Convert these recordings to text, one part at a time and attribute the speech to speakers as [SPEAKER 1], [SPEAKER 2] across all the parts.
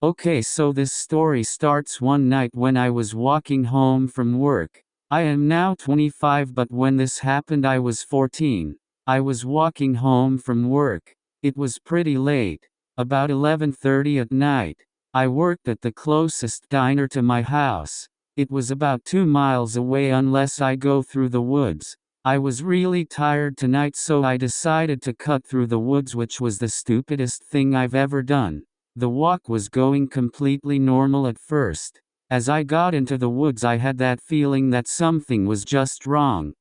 [SPEAKER 1] Okay, so this story starts one night when I was walking home from work. I am now 25, but when this happened, I was 14. I was walking home from work. It was pretty late, about 11:30 at night. I worked at the closest diner to my house. It was about 2 miles away unless I go through the woods. I was really tired tonight, so I decided to cut through the woods, which was the stupidest thing I've ever done. The walk was going completely normal at first. As I got into the woods, I had that feeling that something was just wrong.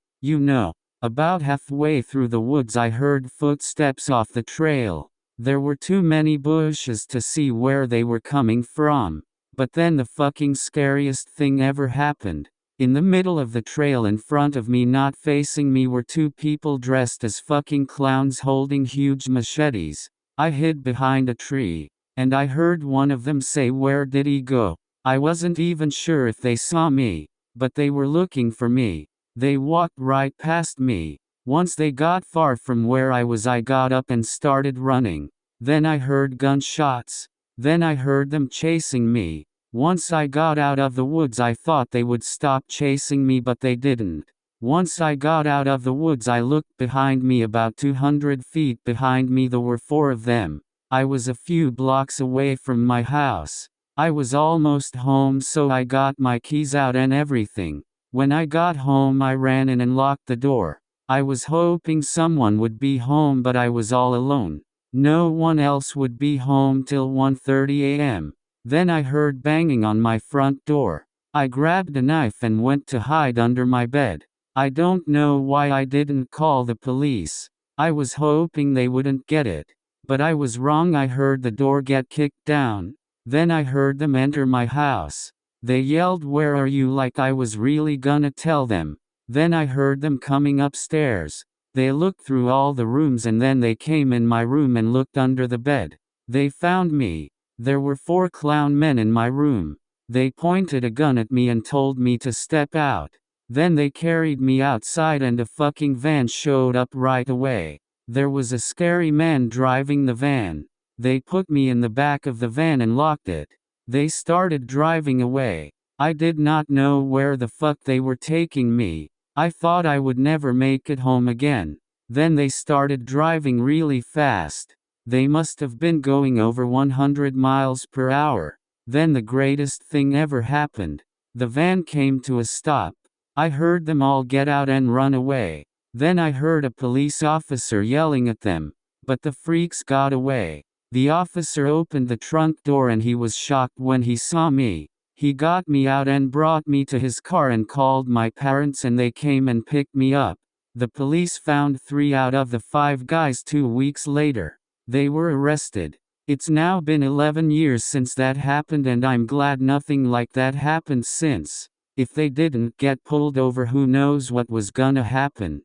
[SPEAKER 1] About halfway through the woods, I heard footsteps off the trail. There were too many bushes to see where they were coming from. But then the fucking scariest thing ever happened. In the middle of the trail in front of me, not facing me, were two people dressed as fucking clowns holding huge machetes. I hid behind a tree. And I heard one of them say, "Where did he go?" I wasn't even sure if they saw me, but they were looking for me. They walked right past me. Once they got far from where I was, I got up and started running. Then I heard gunshots. Then I heard them chasing me. Once I got out of the woods, I thought they would stop chasing me, but they didn't. Once I got out of the woods, I looked behind me. About 200 feet behind me, there were 4 of them. I was a few blocks away from my house. I was almost home, so I got my keys out and everything. When I got home, I ran in and locked the door. I was hoping someone would be home, but I was all alone. No one else would be home till 1:30 a.m. Then I heard banging on my front door. I grabbed a knife and went to hide under my bed. I don't know why I didn't call the police. I was hoping they wouldn't get it. But I was wrong. I heard the door get kicked down. Then I heard them enter my house. They yelled, "Where are you?" like I was really gonna tell them. Then I heard them coming upstairs. They looked through all the rooms and then they came in my room and looked under the bed. They found me. There were 4 clown men in my room. They pointed a gun at me and told me to step out. Then they carried me outside and a fucking van showed up right away. There was a scary man driving the van. They put me in the back of the van and locked it. They started driving away. I did not know where the fuck they were taking me. I thought I would never make it home again. Then they started driving really fast. They must have been going over 100 miles per hour. Then the greatest thing ever happened. The van came to a stop. I heard them all get out and run away. Then I heard a police officer yelling at them. But the freaks got away. The officer opened the trunk door and he was shocked when he saw me. He got me out and brought me to his car and called my parents, and they came and picked me up. The police found 3 out of the 5 guys 2 weeks later. They were arrested. It's now been 11 years since that happened, and I'm glad nothing like that happened since. If they didn't get pulled over, who knows what was gonna happen.